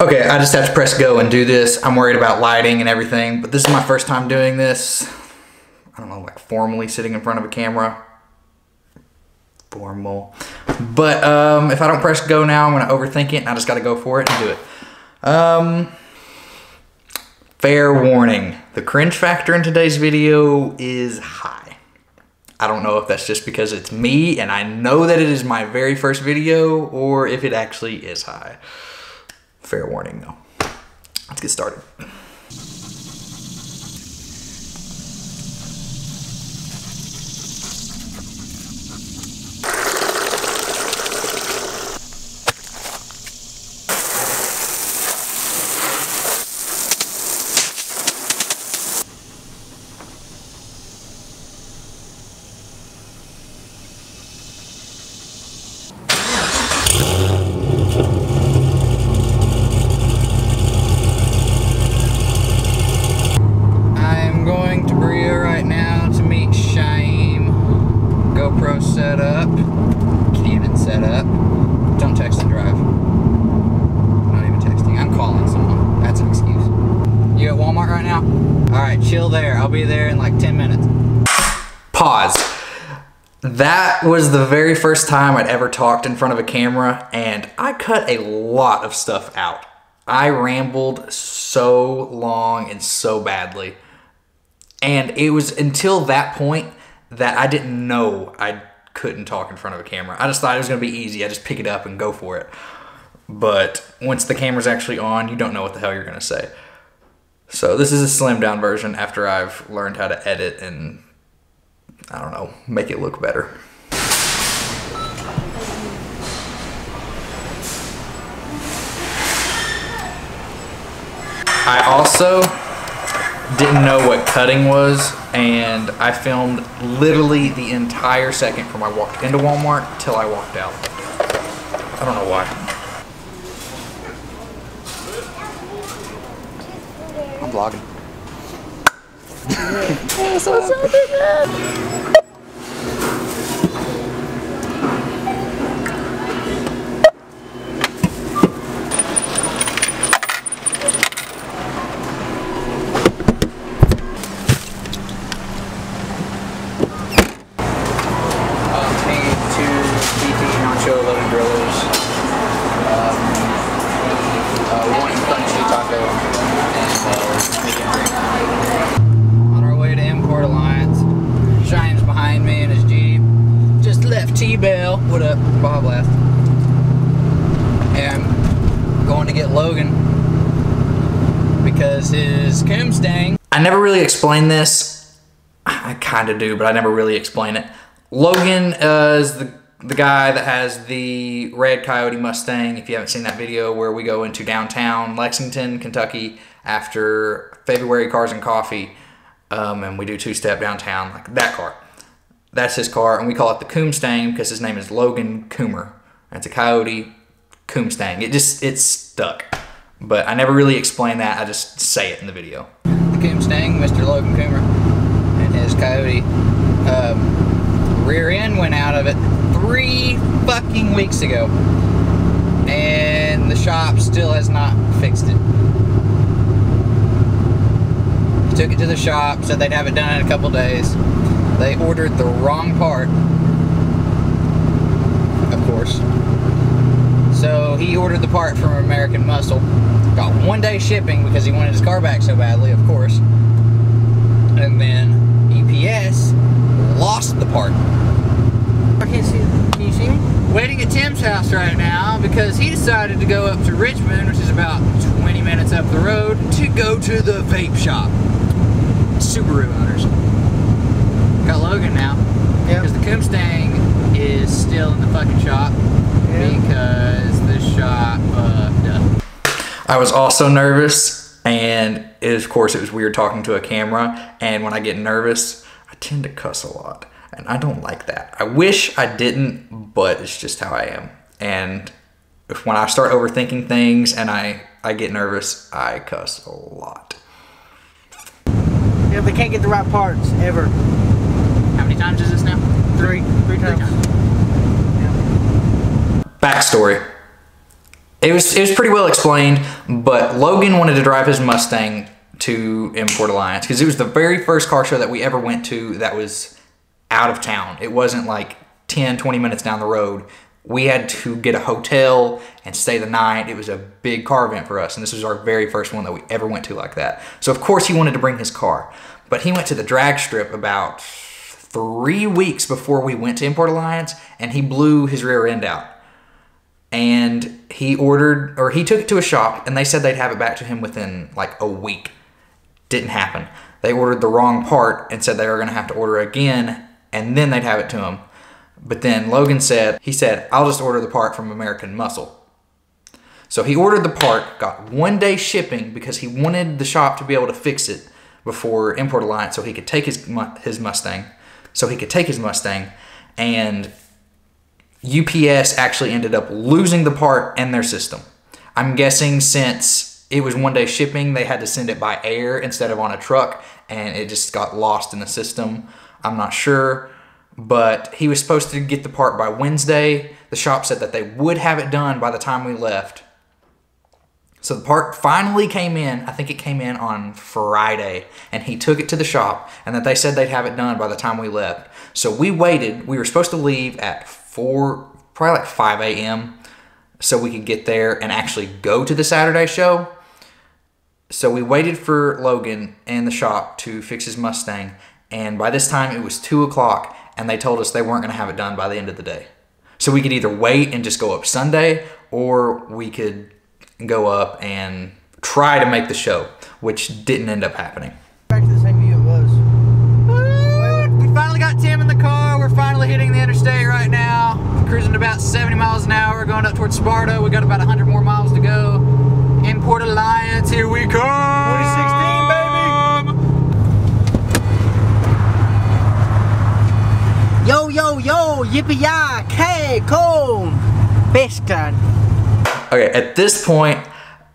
Okay, I just have to press go and do this. I'm worried about lighting and everything, but this is my first time doing this. I don't know, like formally sitting in front of a camera. Formal. But if I don't press go now, I'm gonna overthink it and I just gotta go for it and do it. Fair warning, the cringe factor in today's video is high. I don't know if that's just because it's me and I know that it is my very first video or if it actually is high. Fair warning though. Let's get started. Set up, Canon set up. Don't text and drive. I'm not even texting, I'm calling someone. That's an excuse. You at Walmart right now? Alright, chill there. I'll be there in like 10 minutes. Pause. That was the very first time I'd ever talked in front of a camera, and I cut a lot of stuff out. I rambled so long and so badly. And it was until that point that I didn't know I couldn't talk in front of a camera. I just thought it was gonna be easy. I just pick it up and go for it. But once the camera's actually on, you don't know what the hell you're gonna say. So this is a slimmed down version after I've learned how to edit and, I don't know, make it look better. I also didn't know what cutting was, and I filmed literally the entire second from I walked into Walmart till I walked out. I don't know why. I'm vlogging. T-Bell, what up, Bob Last. And I'm going to get Logan because his Coomstang. I never really explained this. I kind of do, but I never really explain it. Logan is the guy that has the red Coyote Mustang. If you haven't seen that video where we go into downtown Lexington, Kentucky after February Cars and Coffee, and we do two-step downtown, like that car. That's his car, and we call it the Coomstang because his name is Logan Coomer. It's a Coyote Coomstang. It's stuck. But I never really explain that, I just say it in the video. The Coomstang, Mr. Logan Coomer, and his Coyote. Rear end went out of it 3 fucking weeks ago. And the shop still has not fixed it. Took it to the shop, said they'd have it done in a couple days. They ordered the wrong part, of course. So he ordered the part from American Muscle. Got 1-day shipping because he wanted his car back so badly, of course. And then EPS lost the part. I can't see it. Can you see me? Waiting at Tim's house right now because he decided to go up to Richmond, which is about 20 minutes up the road, to go to the vape shop. Subaru owners. Got Logan now, because the Coomstang is still in the fucking shop because the shop fucked up. I was also nervous, and of course it was weird talking to a camera, and when I get nervous, I tend to cuss a lot, and I don't like that. I wish I didn't, but it's just how I am. And when I start overthinking things and I get nervous, I cuss a lot. Yeah, they can't get the right parts, ever. How many times is this now? Three times. Yeah. Backstory. It was pretty well explained, but Logan wanted to drive his Mustang to Import Alliance because it was the very first car show that we ever went to that was out of town. It wasn't like 10, 20 minutes down the road. We had to get a hotel and stay the night. It was a big car event for us, and this was our very first one that we ever went to like that. So of course he wanted to bring his car, but he went to the drag strip about 3 weeks before we went to Import Alliance, and he blew his rear end out. And he took it to a shop, and they said they'd have it back to him within like a week. Didn't happen. They ordered the wrong part and said they were gonna have to order again, and then they'd have it to him. But then Logan said, I'll just order the part from American Muscle. So he ordered the part, got 1 day shipping because he wanted the shop to be able to fix it before Import Alliance so he could take his Mustang. And UPS actually ended up losing the part in their system. I'm guessing since it was 1 day shipping, they had to send it by air instead of on a truck, and it just got lost in the system. I'm not sure. But he was supposed to get the part by Wednesday. The shop said that they would have it done by the time we left. So the part finally came in. I think it came in on Friday, and he took it to the shop, and that they said they'd have it done by the time we left. So we waited. We were supposed to leave at probably like 5 a.m. so we could get there and actually go to the Saturday show. So we waited for Logan and the shop to fix his Mustang, and by this time it was 2 o'clock. And they told us they weren't going to have it done by the end of the day. So we could either wait and just go up Sunday, or we could go up and try to make the show, which didn't end up happening. Back to the same view it was. We finally got Tim in the car. We're finally hitting the interstate right now. Cruising about 70 miles an hour, going up towards Sparta. We got about 100 more miles to go. Import Alliance, here we come. 2016, baby. Yo, yo, yo, yippee-yi-kay, cool, best gun. Okay, at this point,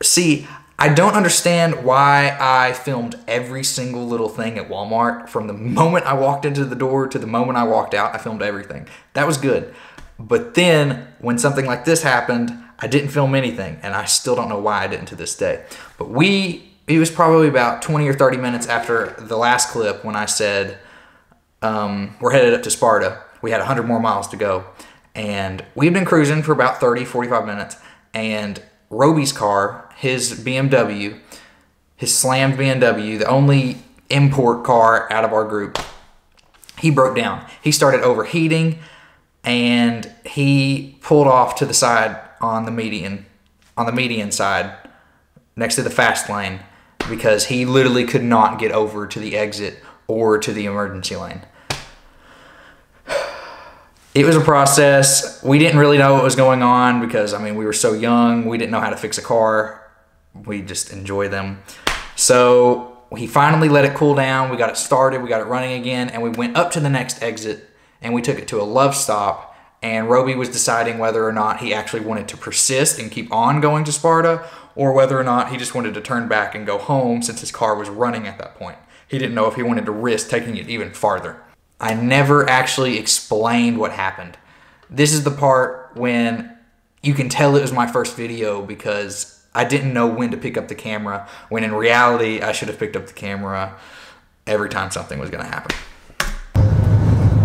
see, I don't understand why I filmed every single little thing at Walmart. From the moment I walked into the door to the moment I walked out, I filmed everything. That was good. But then, when something like this happened, I didn't film anything, and I still don't know why I didn't to this day. But it was probably about 20 or 30 minutes after the last clip when I said, we're headed up to Sparta. We had 100 more miles to go. And we've been cruising for about 30, 45 minutes. And Roby's car, his BMW, his slammed BMW, the only import car out of our group, he broke down. He started overheating, and he pulled off to the side on the median side, next to the fast lane, because he literally could not get over to the exit or to the emergency lane. It was a process. We didn't really know what was going on because, I mean, we were so young. We didn't know how to fix a car. We just enjoy them. So he finally let it cool down. We got it started. We got it running again. And we went up to the next exit, and we took it to a love stop. And Roby was deciding whether or not he actually wanted to persist and keep on going to Sparta, or whether or not he just wanted to turn back and go home since his car was running at that point. He didn't know if he wanted to risk taking it even farther. I never actually explained what happened. This is the part when you can tell it was my first video because I didn't know when to pick up the camera, when in reality I should have picked up the camera every time something was going to happen.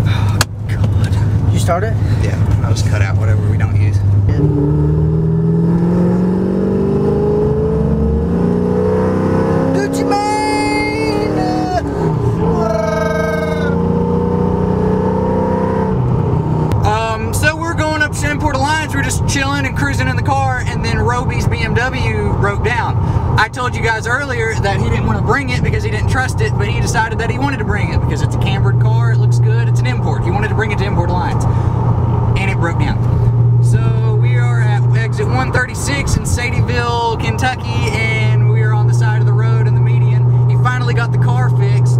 Oh, God. Did you start it? Yeah, I'll just cut out whatever we don't use. Chilling and cruising in the car, and then Roby's BMW broke down. I told you guys earlier that he didn't want to bring it because he didn't trust it, but he decided that he wanted to bring it because it's a cambered car, it looks good, it's an import. He wanted to bring it to Import Alliance, and it broke down. So we are at exit 136 in Sadie'ville, Kentucky, and we are on the side of the road in the median. He finally got the car fixed.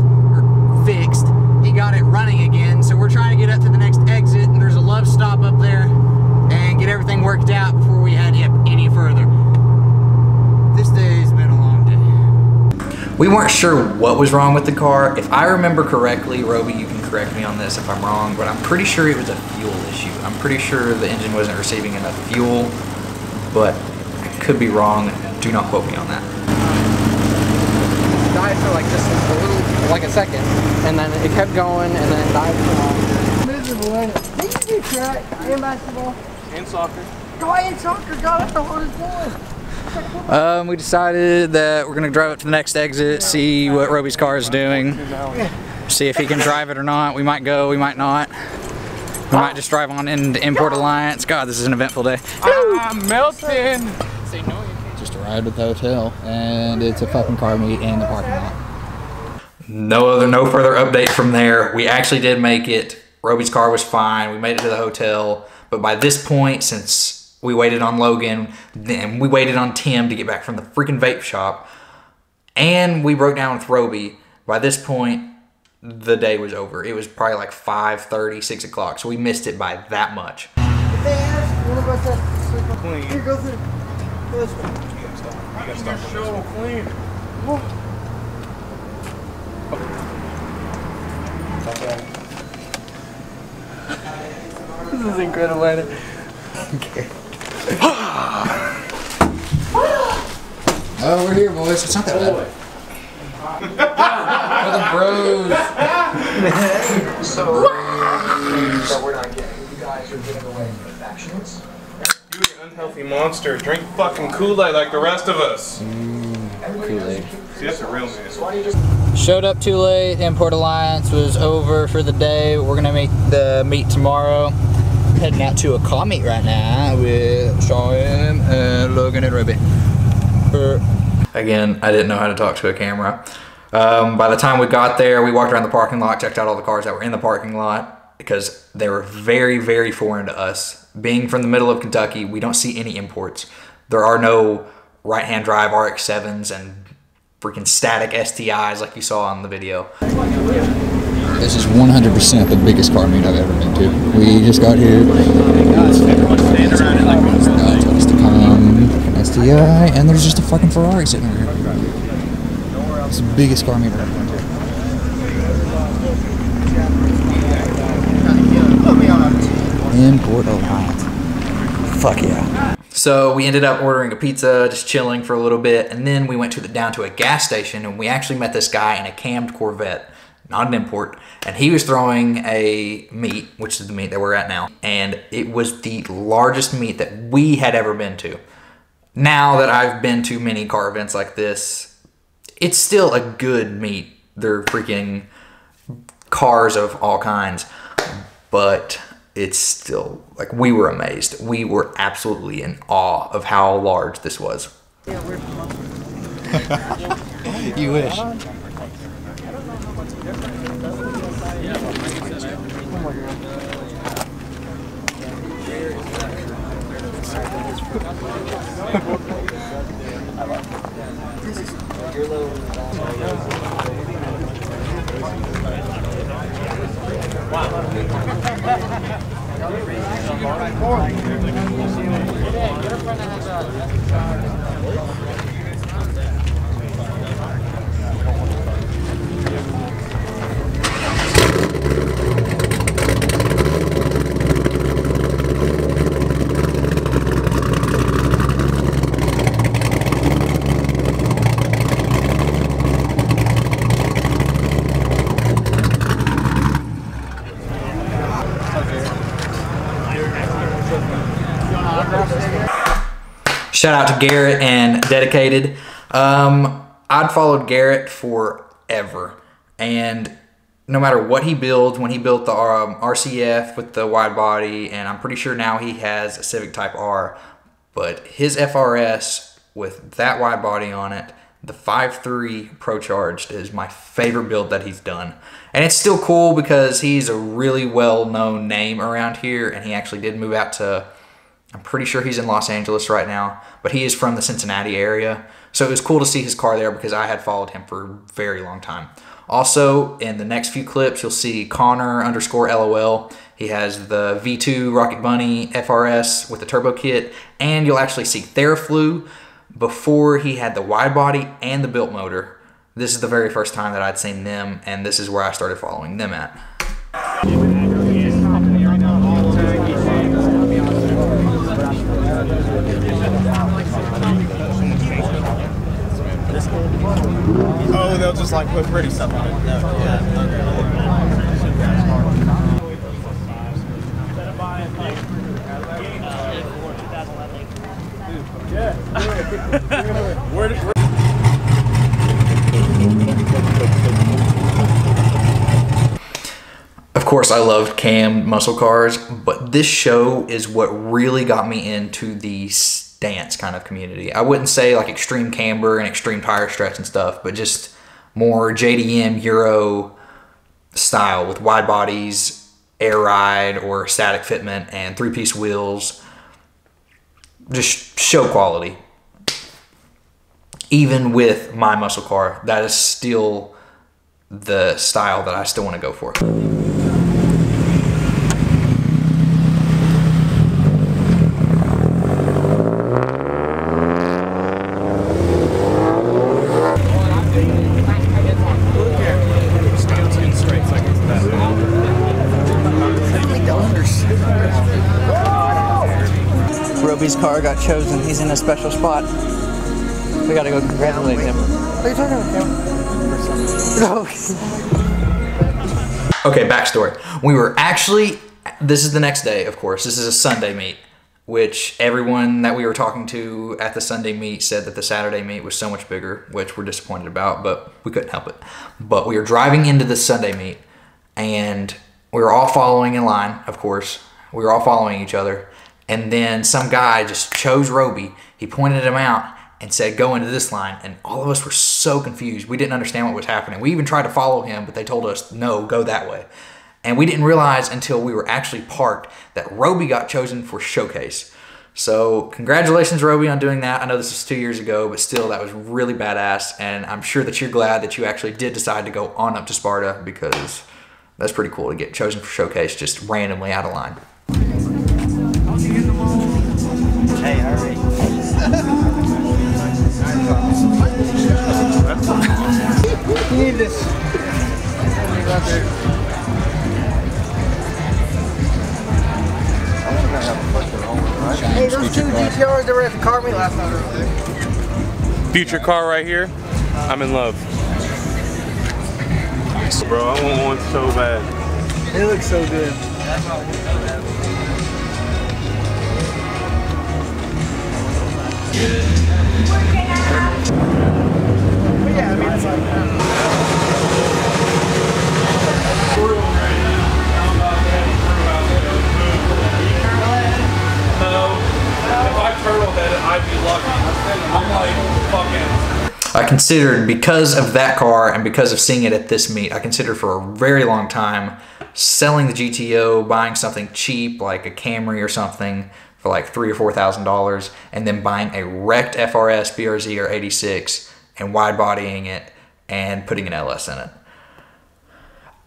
He got it running again, so we're trying to get up to the next exit, and there's a love stop up there, and get everything worked out before we head any further. This day's been a long day. We weren't sure what was wrong with the car. If I remember correctly, Roby, you can correct me on this if I'm wrong, but I'm pretty sure it was a fuel issue. I'm pretty sure the engine wasn't receiving enough fuel, but could be wrong. Do not quote me on that. Died for like just a little, like a second, and then it kept going, and then died for long. Miserable, ain't it? Did you do track and basketball? And soccer. Go ahead, soccer, God, that's the hardest one. We decided that we're gonna drive up to the next exit, see what Roby's car is doing, see if he can drive it or not. We might go, we might not. We might just drive on into Import Alliance. God, this is an eventful day. I'm melting. Just arrived at the hotel, and it's a fucking car meet in the parking lot. No further update from there. We actually did make it. Roby's car was fine. We made it to the hotel, but by this point, since we waited on Logan, then we waited on Tim to get back from the freaking vape shop, and we broke down with Roby. By this point, the day was over. It was probably like 5:30, 6 o'clock, so we missed it by that much. If they ask, what about that? Clean. Here, go through this one. You gotta stop. So clean. This is incredible, ain't it? Okay. Oh, we're here, boys. It's not that bad. For the bros. So we're not getting. You guys are getting away from infections. You an unhealthy monster. Drink fucking Kool-Aid like the rest of us. Kool-Aid. See, that's a real man. Showed up too late. Import Alliance was over for the day. We're gonna make the meet tomorrow. Heading out to a car meet right now with Sean and Logan and Roby. Again, I didn't know how to talk to a camera. By the time we got there, we walked around the parking lot, checked out all the cars that were in the parking lot because they were very, very foreign to us. Being from the middle of Kentucky, we don't see any imports. There are no right-hand drive RX-7s and freaking static STIs like you saw on the video. This is 100% the biggest car meet I've ever been to. We just got here. Told us to come, STI, and there's just a fucking Ferrari sitting over here. It's the biggest car meet I've ever been to. Import Alliance. Fuck yeah. So we ended up ordering a pizza, just chilling for a little bit, and then we went down to a gas station, and we actually met this guy in a cammed Corvette, not an import, and he was throwing a meet, which is the meet that we're at now, and it was the largest meet that we had ever been to. Now that I've been to many car events like this, it's still a good meet. They're freaking cars of all kinds, but it's still, like, we were amazed. We were absolutely in awe of how large this was. You wish. Shout out to Garrett and Dedicated. I'd followed Garrett forever, and no matter what he builds, when he built the RCF with the wide body, and I'm pretty sure now he has a Civic Type R, but his FRS with that wide body on it, the 5.3 Pro Charged, is my favorite build that he's done. And it's still cool because he's a really well-known name around here, and he actually did move out to, I'm pretty sure he's in Los Angeles right now, but he is from the Cincinnati area. So it was cool to see his car there because I had followed him for a very long time. Also, in the next few clips, you'll see Connor_LOL. He has the V2 Rocket Bunny FRS with the turbo kit, and you'll actually see Theraflu before he had the wide body and the built motor. This is the very first time that I'd seen them, and this is where I started following them at. they'll just like put pretty stuff on it. Of course, I loved cammed muscle cars, but this show is what really got me into the stance kind of community. I wouldn't say like extreme camber and extreme tire stretch and stuff, but just more JDM Euro style with wide bodies, air ride or static fitment, and three-piece wheels. Just show quality. Even with my muscle car, that is still the style that I still want to go for. Roby's car got chosen. He's in a special spot. We gotta go congratulate him. What are you talking about? Okay, backstory. We were actually, this is the next day, of course. This is a Sunday meet, which everyone that we were talking to at the Sunday meet said that the Saturday meet was so much bigger, which we're disappointed about, but we couldn't help it. But we were driving into the Sunday meet, and we were all following in line, of course. We were all following each other. And then some guy just chose Roby. He pointed him out and said, go into this line. And all of us were so confused. We didn't understand what was happening. We even tried to follow him, but they told us, no, go that way. And we didn't realize until we were actually parked that Roby got chosen for showcase. So congratulations, Roby, on doing that. I know this was 2 years ago, but still, that was really badass. And I'm sure that you're glad that you actually did decide to go on up to Sparta, because that's pretty cool to get chosen for showcase just randomly out of line. Hey, hurry. You need this. Hey, those two GTRs that were at the car meet last night over there. Future car right here. I'm in love. Bro, I want one so bad. They look so good. Yeah, I mean, it's like If I turtle headed, I'd be lucky. I'm like fucking. I considered, because of that car and because of seeing it at this meet, I considered for a very long time selling the GTO, buying something cheap like a Camry or something for like $3,000 or $4,000, and then buying a wrecked FRS, BRZ, or 86 and wide bodying it and putting an LS in it.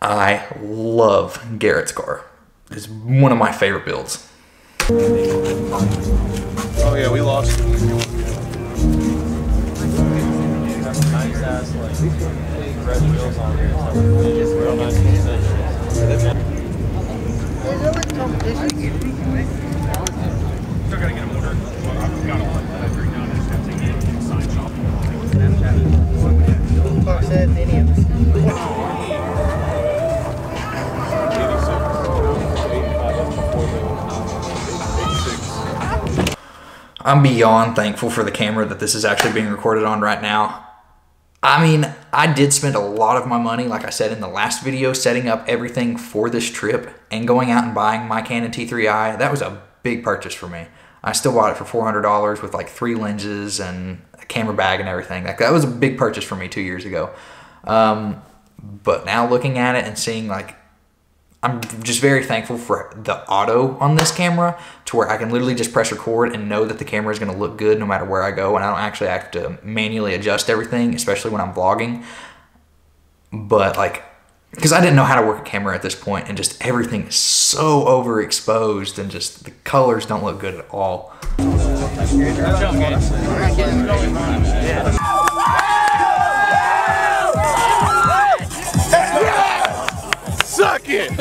I love Garrett's car. It's one of my favorite builds. Oh yeah, we lost. Nice ass, like, red wheels on here. It's real nice concessions. Is there like competition? Still gotta get them ordered. Well, I've got one that I bring down and just have to take it inside shop. Fuck said any of us. I'm beyond thankful for the camera that this is actually being recorded on right now. I mean, I did spend a lot of my money, like I said in the last video, setting up everything for this trip and going out and buying my Canon T3i. That was a big purchase for me. I still bought it for $400 with like 3 lenses and a camera bag and everything. Like, that was a big purchase for me 2 years ago. But now looking at it and seeing, like, I'm just very thankful for the auto on this camera, to where I can literally just press record and know that the camera is going to look good no matter where I go, and I don't actually have to manually adjust everything, especially when I'm vlogging. But like, because I didn't know how to work a camera at this point, and just everything is so overexposed and just the colors don't look good at all. Suck it!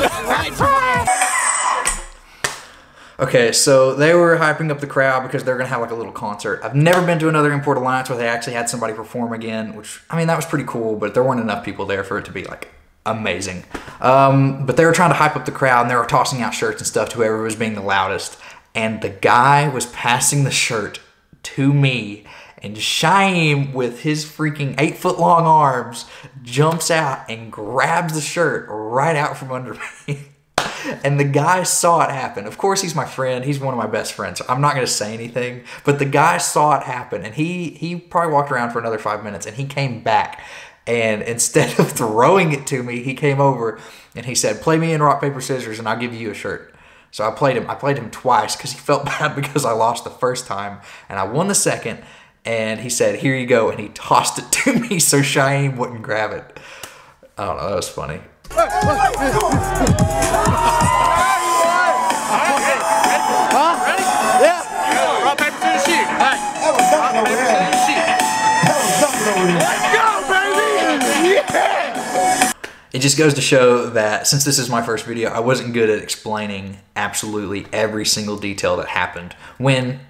Okay, so they were hyping up the crowd because they're gonna have like a little concert. I've never been to another Import Alliance where they actually had somebody perform again, which, I mean, that was pretty cool, but there weren't enough people there for it to be like amazing. But they were trying to hype up the crowd and they were tossing out shirts and stuff to whoever was being the loudest. And the guy was passing the shirt to me, and Shaim, with his freaking 8-foot-long arms, jumps out and grabs the shirt right out from under me. And the guy saw it happen. Of course, he's my friend. He's one of my best friends. So I'm not going to say anything. But the guy saw it happen. And he probably walked around for another 5 minutes. And he came back. And instead of throwing it to me, he came over and he said, play me in rock, paper, scissors, and I'll give you a shirt. So I played him twice because he felt bad because I lost the first time. And I won the second. And he said, here you go. And he tossed it to me so Shaim wouldn't grab it. I don't know. That was funny. It just goes to show that since this is my first video, I wasn't good at explaining absolutely every single detail that happened.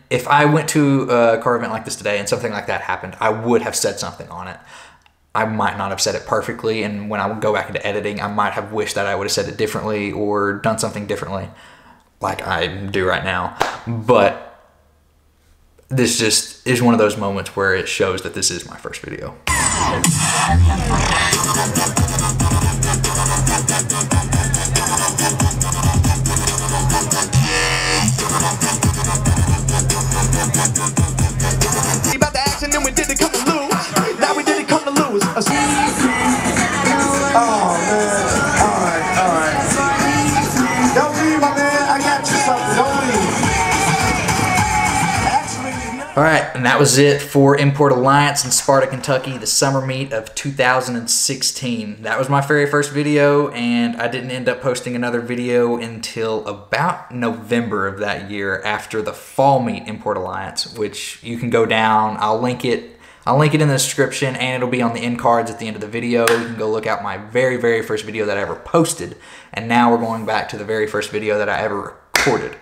If I went to a car event like this today and something like that happened, I would have said something on it. I might not have said it perfectly, and when I would go back into editing, I might have wished that I would have said it differently or done something differently like I do right now. But this just is one of those moments where it shows that this is my first video. About the action, then we did it come to lose. Now we did it come to lose. Oh, man. All right. Don't leave, my man. I got you something. Don't leave. All right, and that was it for Import Alliance in Sparta, Kentucky, the summer meet of 2016. That was my very first video, and I didn't end up posting another video until about November of that year after the fall meet Import Alliance, which you can go down. I'll link it in the description, and it'll be on the end cards at the end of the video. You can go look out my very, very first video that I ever posted, and now we're going back to the very first video that I ever recorded.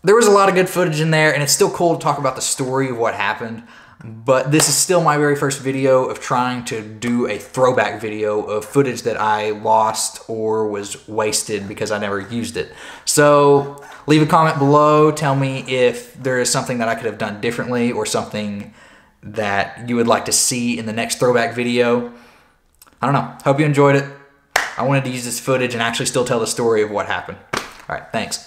There was a lot of good footage in there, and it's still cool to talk about the story of what happened, but this is still my very first video of trying to do a throwback video of footage that I lost or was wasted because I never used it. So leave a comment below, tell me if there is something that I could have done differently or something that you would like to see in the next throwback video. I don't know. Hope you enjoyed it. I wanted to use this footage and actually still tell the story of what happened. All right, thanks.